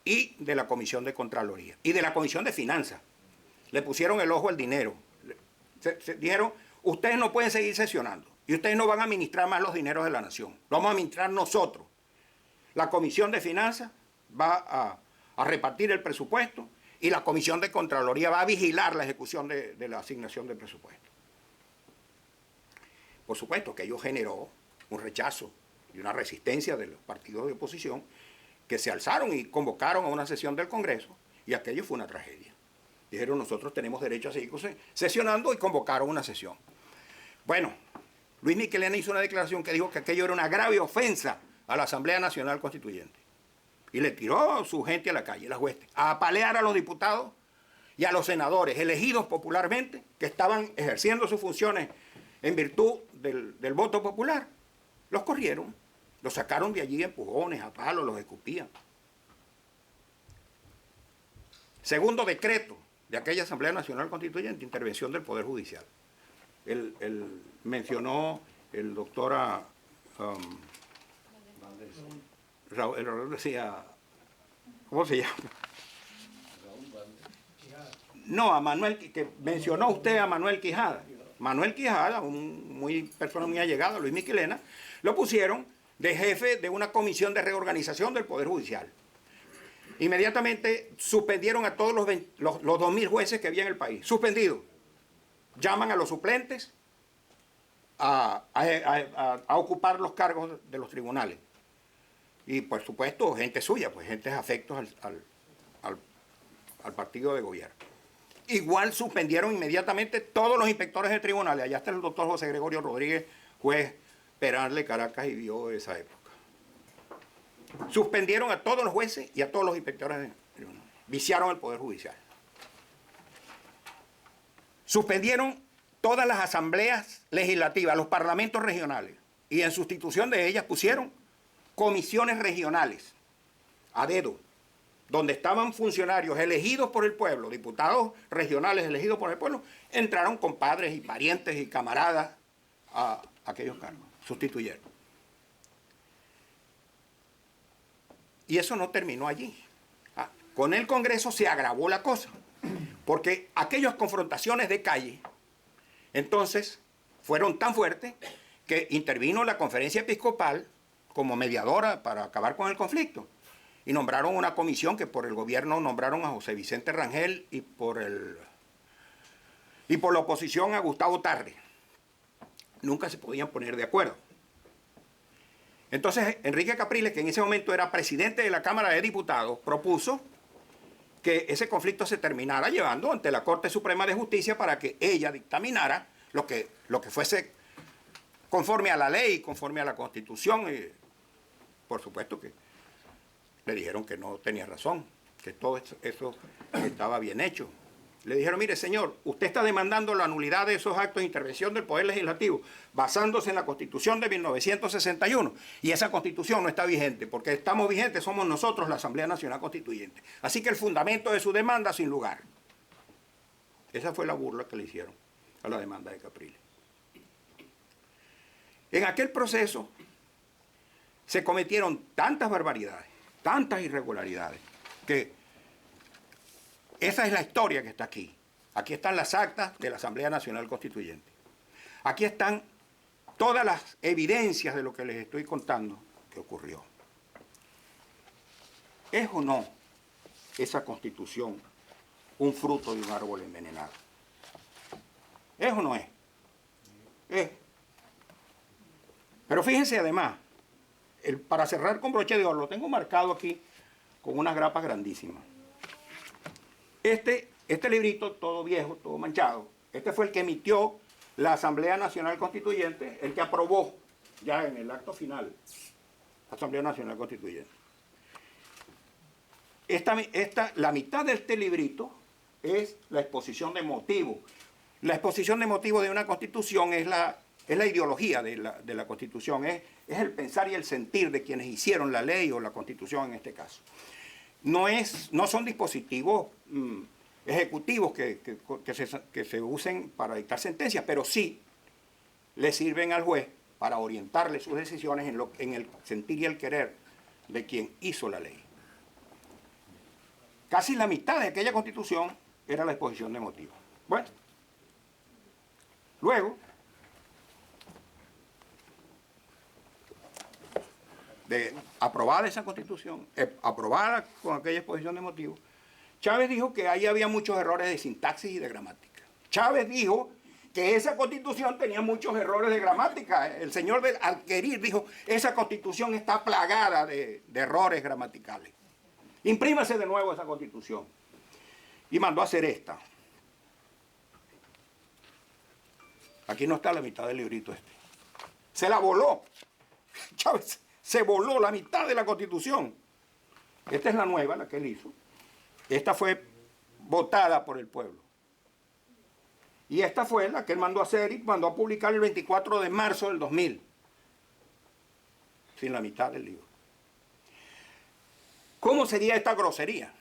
y de la comisión de Contraloría y de la comisión de Finanzas. Le pusieron el ojo al dinero. Se dijeron, ustedes no pueden seguir sesionando y ustedes no van a administrar más los dineros de la nación. Lo vamos a administrar nosotros. La comisión de Finanzas va a repartir el presupuesto y la comisión de Contraloría va a vigilar la ejecución de la asignación del presupuesto. Por supuesto que ello generó un rechazo y una resistencia de los partidos de oposición que se alzaron y convocaron a una sesión del Congreso, y aquello fue una tragedia. Dijeron, nosotros tenemos derecho a seguir sesionando, y convocaron una sesión. Bueno, Luis Michelena hizo una declaración que dijo que aquello era una grave ofensa a la Asamblea Nacional Constituyente. Y le tiró a su gente a la calle, las huestes, a apalear a los diputados y a los senadores elegidos popularmente que estaban ejerciendo sus funciones en virtud del voto popular. Los corrieron, los sacaron de allí a empujones, a palos, los escupían. Segundo decreto de aquella Asamblea Nacional Constituyente, intervención del Poder Judicial. Mencionó el doctor Raúl decía, ¿cómo se llama? No, a Manuel, que mencionó usted a Manuel Quijada. Manuel Quijada, persona muy allegada a Luis Michelena, lo pusieron de jefe de una comisión de reorganización del Poder Judicial. Inmediatamente suspendieron a todos los 2.000 jueces que había en el país. Suspendidos. Llaman a los suplentes a ocupar los cargos de los tribunales. Y por supuesto, gente suya, pues gente afectos al partido de gobierno. Igual suspendieron inmediatamente todos los inspectores de tribunales. Allá está el doctor José Gregorio Rodríguez, juez penal de Caracas, y vio esa época. Suspendieron a todos los jueces y a todos los inspectores de tribunales. Viciaron el Poder Judicial. Suspendieron todas las asambleas legislativas, los parlamentos regionales, y en sustitución de ellas pusieron comisiones regionales, a dedo, donde estaban funcionarios elegidos por el pueblo, diputados regionales elegidos por el pueblo, entraron compadres y parientes y camaradas a aquellos cargos, sustituyeron. Y eso no terminó allí. Con el Congreso se agravó la cosa, porque aquellas confrontaciones de calle, entonces, fueron tan fuertes que intervino la Conferencia Episcopal como mediadora para acabar con el conflicto. Y nombraron una comisión que por el gobierno nombraron a José Vicente Rangel y por la oposición a Gustavo Tarre. Nunca se podían poner de acuerdo. Entonces, Enrique Capriles, que en ese momento era presidente de la Cámara de Diputados, propuso que ese conflicto se terminara llevando ante la Corte Suprema de Justicia para que ella dictaminara lo que fuese conforme a la ley, conforme a la Constitución. Y por supuesto que le dijeron que no tenía razón, que todo eso estaba bien hecho. Le dijeron, mire señor, usted está demandando la nulidad de esos actos de intervención del Poder Legislativo basándose en la Constitución de 1961, y esa Constitución no está vigente, porque estamos vigentes somos nosotros, la Asamblea Nacional Constituyente. Así que el fundamento de su demanda sin lugar. Esa fue la burla que le hicieron a la demanda de Capriles. En aquel proceso se cometieron tantas barbaridades, tantas irregularidades, que esa es la historia que está aquí. Aquí están las actas de la Asamblea Nacional Constituyente. Aquí están todas las evidencias de lo que les estoy contando que ocurrió. ¿Es o no esa Constitución un fruto de un árbol envenenado? ¿Es o no es? Es. Pero fíjense además, para cerrar con broche de oro, lo tengo marcado aquí con unas grapas grandísimas. Este librito, todo viejo, todo manchado, este fue el que emitió la Asamblea Nacional Constituyente, el que aprobó ya en el acto final la Asamblea Nacional Constituyente. La mitad de este librito es la exposición de motivos. La exposición de motivos de una Constitución es la ideología de la Constitución, es el pensar y el sentir de quienes hicieron la ley o la Constitución en este caso. No son dispositivos ejecutivos que se usen para dictar sentencias, pero sí le sirven al juez para orientarle sus decisiones en el sentir y el querer de quien hizo la ley. Casi la mitad de aquella Constitución era la exposición de motivos. Bueno, luego de aprobada esa Constitución, aprobada con aquella exposición de motivos, Chávez dijo que ahí había muchos errores de sintaxis y de gramática. Chávez dijo que esa Constitución tenía muchos errores de gramática. El señor del Adquirir dijo, esa Constitución está plagada de errores gramaticales. Imprímase de nuevo esa Constitución. Y mandó a hacer esta. Aquí no está la mitad del librito este. Se la voló. Chávez se voló la mitad de la Constitución. Esta es la nueva, la que él hizo. Esta fue votada por el pueblo. Y esta fue la que él mandó a hacer y mandó a publicar el 24 de marzo del 2000. Sin la mitad del libro. ¿Cómo sería esta grosería?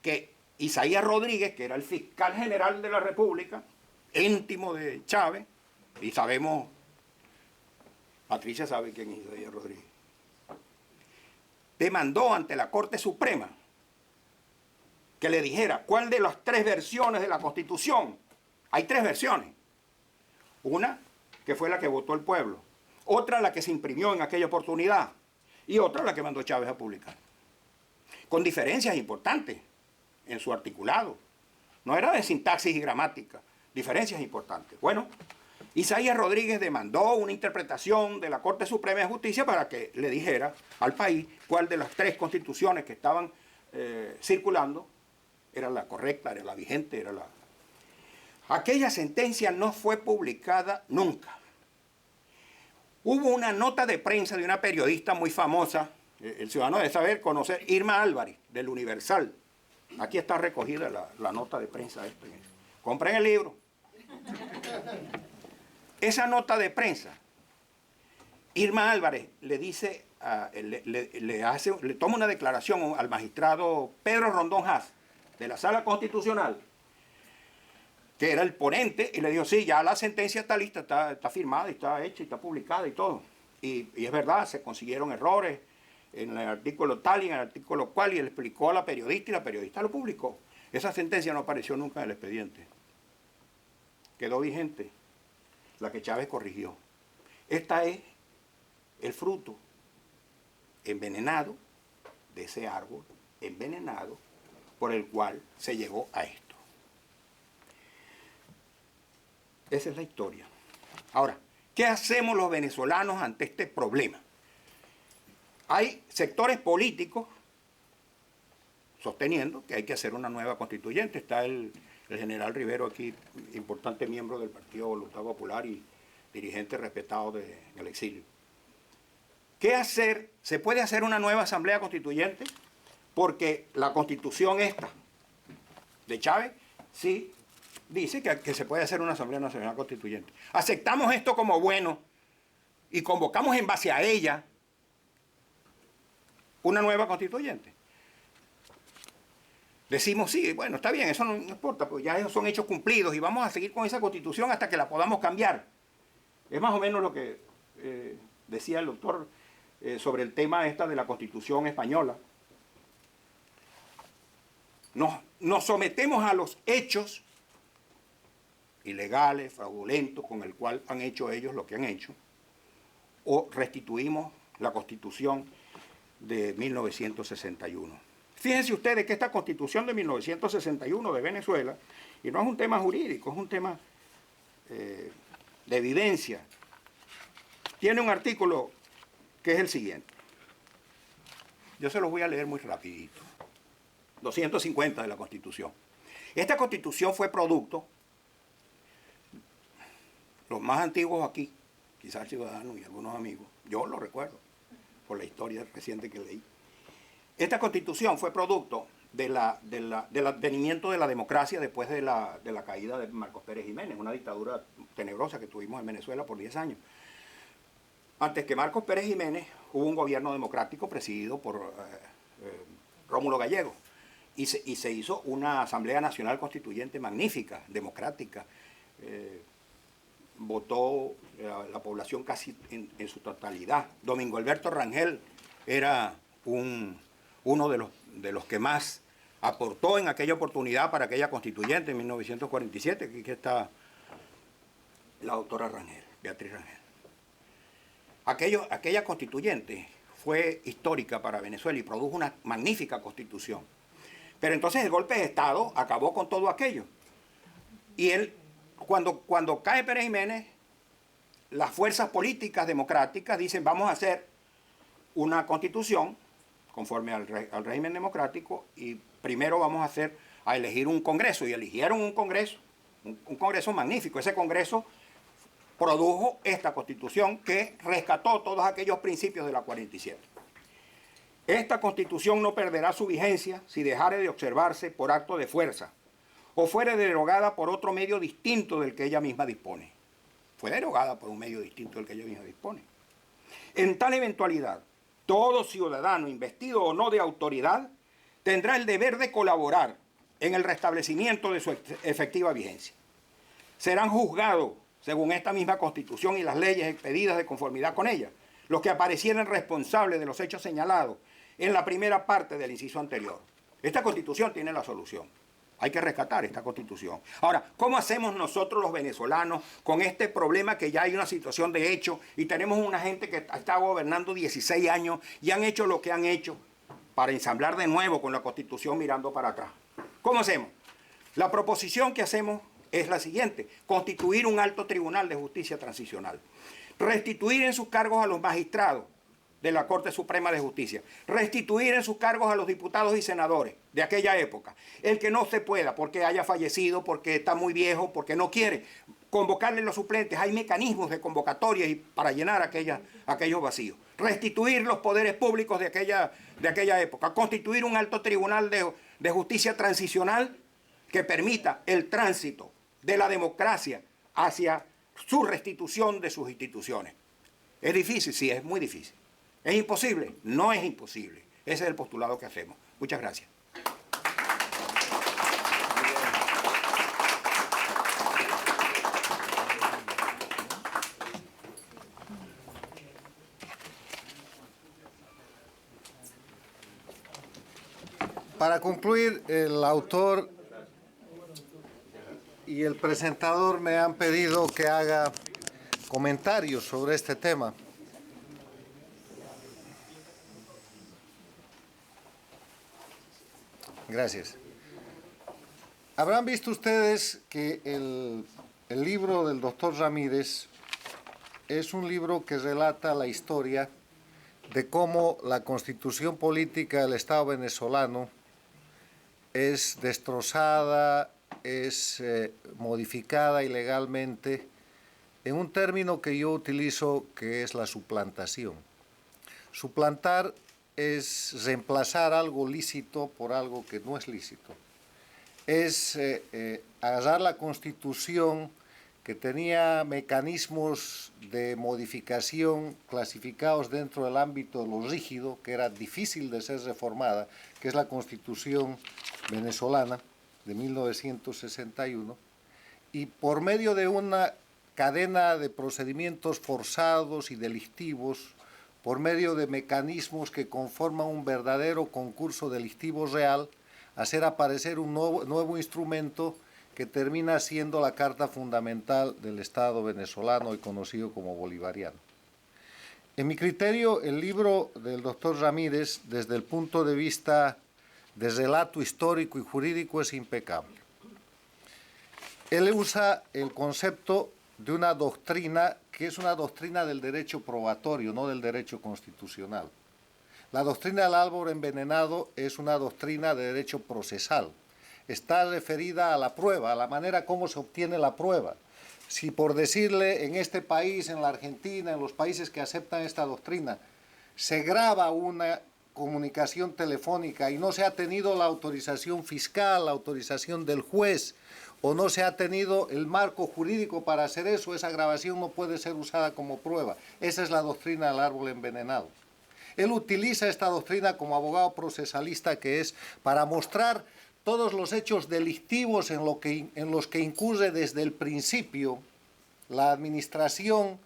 Que Isaías Rodríguez, que era el fiscal general de la República, íntimo de Chávez, y sabemos, Patricia sabe quién es Isaías Rodríguez, demandó ante la Corte Suprema que le dijera cuál de las tres versiones de la Constitución. Hay tres versiones. Una, que fue la que votó el pueblo. Otra, la que se imprimió en aquella oportunidad. Y otra, la que mandó Chávez a publicar. Con diferencias importantes en su articulado. No era de sintaxis y gramática. Diferencias importantes. Bueno, Isaías Rodríguez demandó una interpretación de la Corte Suprema de Justicia para que le dijera al país cuál de las tres constituciones que estaban circulando era la correcta, era la vigente, era la... Aquella sentencia no fue publicada nunca. Hubo una nota de prensa de una periodista muy famosa, el ciudadano debe saber, conocer, Irma Álvarez, del Universal. Aquí está recogida la nota de prensa. Compren el libro. Esa nota de prensa, Irma Álvarez le dice, le toma una declaración al magistrado Pedro Rondón Haas, de la Sala Constitucional, que era el ponente, y le dijo, sí, ya la sentencia está lista, está firmada, y está hecha, y está publicada y todo. Y es verdad, se consiguieron errores en el artículo tal y en el artículo cual, y él explicó a la periodista, y la periodista lo publicó. Esa sentencia no apareció nunca en el expediente. Quedó vigente, la que Chávez corrigió. Esta es el fruto envenenado de ese árbol, envenenado, por el cual se llegó a esto. Esa es la historia. Ahora, ¿qué hacemos los venezolanos ante este problema? Hay sectores políticos sosteniendo que hay que hacer una nueva constituyente. Está el general Rivero aquí, importante miembro del Partido Voluntad Popular y dirigente respetado del exilio. ¿Qué hacer? ¿Se puede hacer una nueva asamblea constituyente? Porque la constitución esta de Chávez sí dice que se puede hacer una asamblea nacional constituyente. Aceptamos esto como bueno y convocamos en base a ella una nueva constituyente. Decimos, sí, bueno, está bien, eso no importa, pues ya esos son hechos cumplidos y vamos a seguir con esa constitución hasta que la podamos cambiar. Es más o menos lo que decía el doctor sobre el tema esta de la Constitución española. Nos sometemos a los hechos ilegales, fraudulentos, con el cual han hecho ellos lo que han hecho, o restituimos la Constitución de 1961. Fíjense ustedes que esta Constitución de 1961 de Venezuela, y no es un tema jurídico, es un tema de evidencia, tiene un artículo que es el siguiente. Yo se los voy a leer muy rapidito. 250 de la Constitución. Esta Constitución fue producto, los más antiguos aquí, quizás ciudadanos y algunos amigos, yo lo recuerdo por la historia reciente que leí. Esta Constitución fue producto del advenimiento de la democracia después de la caída de Marcos Pérez Jiménez, una dictadura tenebrosa que tuvimos en Venezuela por 10 años. Antes que Marcos Pérez Jiménez hubo un gobierno democrático presidido por Rómulo Gallego y se hizo una Asamblea Nacional Constituyente magnífica, democrática, votó la población casi en su totalidad. Domingo Alberto Rangel era uno de los que más aportó en aquella oportunidad para aquella constituyente en 1947, que aquí está la doctora Rangel, Beatriz Rangel. Aquella constituyente fue histórica para Venezuela y produjo una magnífica constitución. Pero entonces el golpe de Estado acabó con todo aquello. Y cuando cae Pérez Jiménez, las fuerzas políticas democráticas dicen vamos a hacer una constitución conforme al régimen democrático y primero vamos a elegir un congreso. Y eligieron un congreso magnífico. Ese congreso produjo esta constitución que rescató todos aquellos principios de la 47. Esta constitución no perderá su vigencia si dejare de observarse por acto de fuerza o fuere derogada por otro medio distinto del que ella misma dispone. Fue derogada por un medio distinto del que ella misma dispone. En tal eventualidad, todo ciudadano investido o no de autoridad tendrá el deber de colaborar en el restablecimiento de su efectiva vigencia. Serán juzgados según esta misma Constitución y las leyes expedidas de conformidad con ella, los que aparecieran responsables de los hechos señalados en la primera parte del inciso anterior. Esta Constitución tiene la solución. Hay que rescatar esta Constitución. Ahora, ¿cómo hacemos nosotros los venezolanos con este problema que ya hay una situación de hecho y tenemos una gente que está gobernando 16 años y han hecho lo que han hecho para ensamblar de nuevo con la Constitución mirando para atrás? ¿Cómo hacemos? La proposición que hacemos es la siguiente: constituir un alto tribunal de justicia transicional, restituir en sus cargos a los magistrados de la Corte Suprema de Justicia, restituir en sus cargos a los diputados y senadores de aquella época. El que no se pueda, porque haya fallecido, porque está muy viejo, porque no quiere, convocarle los suplentes. Hay mecanismos de convocatoria para llenar aquellos vacíos. Restituir los poderes públicos de aquella época, constituir un alto tribunal de justicia transicional que permita el tránsito de la democracia hacia su restitución de sus instituciones. ¿Es difícil? Sí, es muy difícil. ¿Es imposible? No es imposible. Ese es el postulado que hacemos. Muchas gracias. Para concluir, el autor y el presentador me han pedido que haga comentarios sobre este tema. Gracias. Habrán visto ustedes que el libro del doctor Ramírez es un libro que relata la historia de cómo la constitución política del Estado venezolano es destrozada, es modificada ilegalmente en un término que yo utilizo, que es la suplantación. Suplantar es reemplazar algo lícito por algo que no es lícito. Es agarrar la Constitución, que tenía mecanismos de modificación clasificados dentro del ámbito de lo rígido, que era difícil de ser reformada, que es la Constitución venezolana de 1961, y por medio de una cadena de procedimientos forzados y delictivos, por medio de mecanismos que conforman un verdadero concurso delictivo real, hacer aparecer un nuevo instrumento que termina siendo la Carta Fundamental del Estado venezolano y conocido como bolivariano. En mi criterio, el libro del doctor Ramírez, desde el punto de vista de relato histórico y jurídico, es impecable. Él usa el concepto de una doctrina que es una doctrina del derecho probatorio, no del derecho constitucional. La doctrina del árbol envenenado es una doctrina de derecho procesal. Está referida a la prueba, a la manera como se obtiene la prueba. Si por decirle en este país, en la Argentina, en los países que aceptan esta doctrina, se graba una comunicación telefónica y no se ha tenido la autorización fiscal, la autorización del juez, o no se ha tenido el marco jurídico para hacer eso, esa grabación no puede ser usada como prueba. Esa es la doctrina del árbol envenenado. Él utiliza esta doctrina como abogado procesalista, que es para mostrar todos los hechos delictivos en los que incurre desde el principio la administración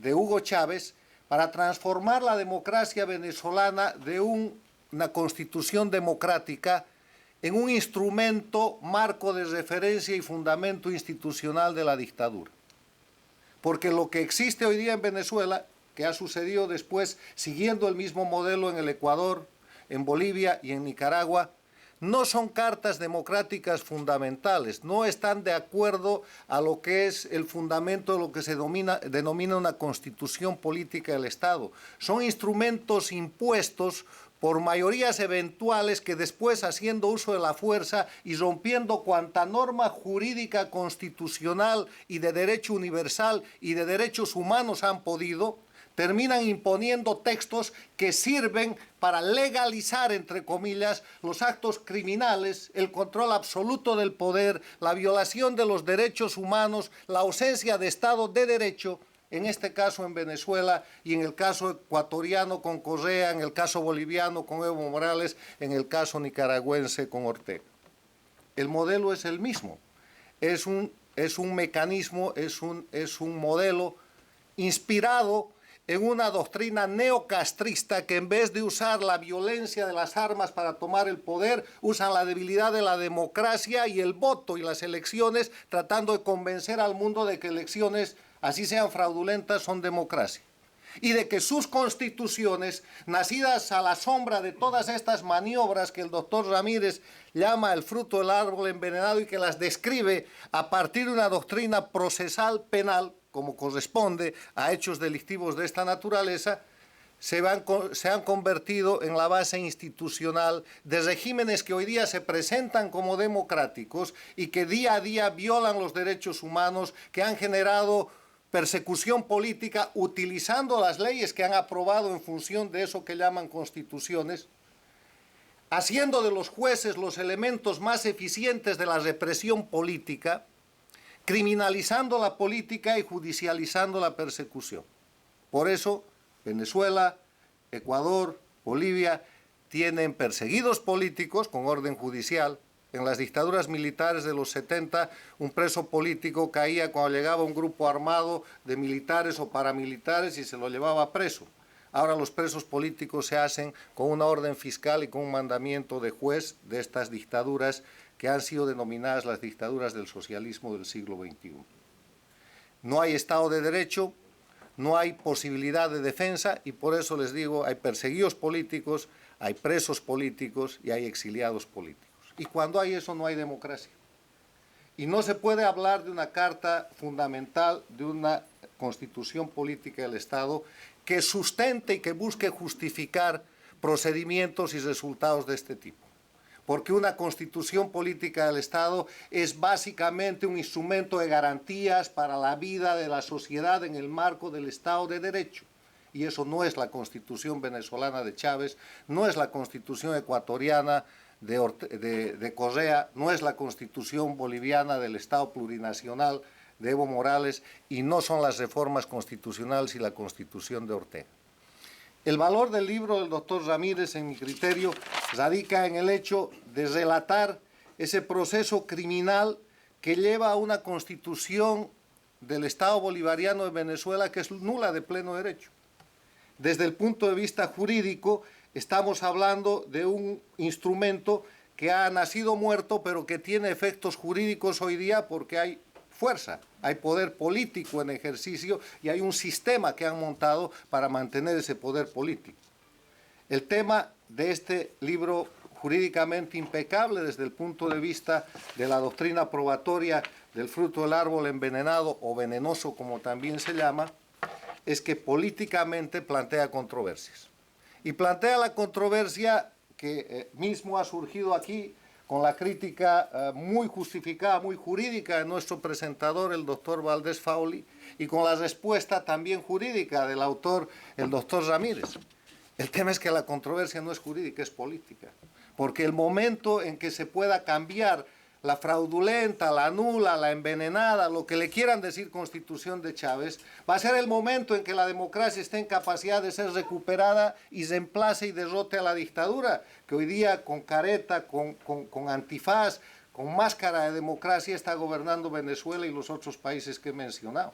de Hugo Chávez para transformar la democracia venezolana de una constitución democrática en un instrumento, marco de referencia y fundamento institucional de la dictadura. Porque lo que existe hoy día en Venezuela, que ha sucedido después siguiendo el mismo modelo en el Ecuador, en Bolivia y en Nicaragua, no son cartas democráticas fundamentales, no están de acuerdo a lo que es el fundamento de lo que se denomina una constitución política del Estado. Son instrumentos impuestos por mayorías eventuales que después, haciendo uso de la fuerza y rompiendo cuanta norma jurídica constitucional y de derecho universal y de derechos humanos han podido, terminan imponiendo textos que sirven para legalizar, entre comillas, los actos criminales, el control absoluto del poder, la violación de los derechos humanos, la ausencia de Estado de Derecho, en este caso en Venezuela y en el caso ecuatoriano con Correa, en el caso boliviano con Evo Morales, en el caso nicaragüense con Ortega. El modelo es el mismo, es un mecanismo, es un modelo inspirado en una doctrina neocastrista que en vez de usar la violencia de las armas para tomar el poder, usan la debilidad de la democracia y el voto y las elecciones, tratando de convencer al mundo de que elecciones, así sean fraudulentas, son democracia. Y de que sus constituciones, nacidas a la sombra de todas estas maniobras que el doctor Ramírez llama el fruto del árbol envenenado y que las describe a partir de una doctrina procesal penal, como corresponde a hechos delictivos de esta naturaleza, se han convertido en la base institucional de regímenes que hoy día se presentan como democráticos y que día a día violan los derechos humanos, que han generado persecución política utilizando las leyes que han aprobado en función de eso que llaman constituciones, haciendo de los jueces los elementos más eficientes de la represión política, criminalizando la política y judicializando la persecución. Por eso, Venezuela, Ecuador, Bolivia tienen perseguidos políticos con orden judicial. En las dictaduras militares de los 70, un preso político caía cuando llegaba un grupo armado de militares o paramilitares y se lo llevaba preso. Ahora los presos políticos se hacen con una orden fiscal y con un mandamiento de juez de estas dictaduras que han sido denominadas las dictaduras del socialismo del siglo XXI. No hay Estado de Derecho, no hay posibilidad de defensa y por eso les digo, hay perseguidos políticos, hay presos políticos y hay exiliados políticos. Y cuando hay eso no hay democracia. Y no se puede hablar de una carta fundamental, de una constitución política del Estado que sustente y que busque justificar procedimientos y resultados de este tipo. Porque una constitución política del Estado es básicamente un instrumento de garantías para la vida de la sociedad en el marco del Estado de Derecho. Y eso no es la constitución venezolana de Chávez, no es la constitución ecuatoriana de Correa, no es la constitución boliviana del Estado plurinacional de Evo Morales y no son las reformas constitucionales y la constitución de Ortega. El valor del libro del doctor Ramírez, en mi criterio, radica en el hecho de relatar ese proceso criminal que lleva a una constitución del Estado bolivariano de Venezuela que es nula de pleno derecho. Desde el punto de vista jurídico, estamos hablando de un instrumento que ha nacido muerto, pero que tiene efectos jurídicos hoy día porque hay fuerza, hay poder político en ejercicio y hay un sistema que han montado para mantener ese poder político. El tema de este libro jurídicamente impecable desde el punto de vista de la doctrina probatoria del fruto del árbol envenenado o venenoso, como también se llama, es que políticamente plantea controversias. Y plantea la controversia que mismo ha surgido aquí con la crítica muy justificada, muy jurídica de nuestro presentador, el doctor Valdés Fauli, y con la respuesta también jurídica del autor, el doctor Ramírez. El tema es que la controversia no es jurídica, es política. Porque el momento en que se pueda cambiar la fraudulenta, la nula, la envenenada, lo que le quieran decir Constitución de Chávez, va a ser el momento en que la democracia esté en capacidad de ser recuperada y reemplace y derrote a la dictadura, que hoy día con careta, con antifaz, con máscara de democracia está gobernando Venezuela y los otros países que he mencionado.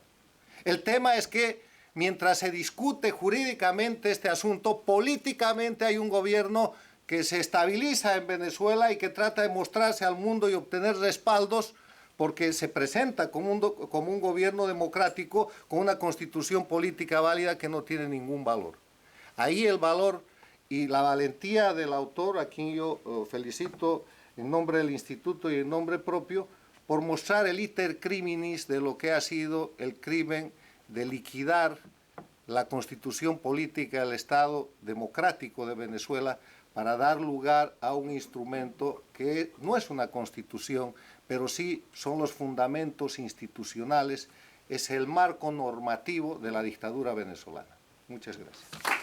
El tema es que mientras se discute jurídicamente este asunto, políticamente hay un gobierno que se estabiliza en Venezuela y que trata de mostrarse al mundo y obtener respaldos porque se presenta como un gobierno democrático con una constitución política válida que no tiene ningún valor. Ahí el valor y la valentía del autor, a quien yo felicito en nombre del Instituto y en nombre propio, por mostrar el iter criminis de lo que ha sido el crimen de liquidar la constitución política del Estado democrático de Venezuela para dar lugar a un instrumento que no es una constitución, pero sí son los fundamentos institucionales, es el marco normativo de la dictadura venezolana. Muchas gracias.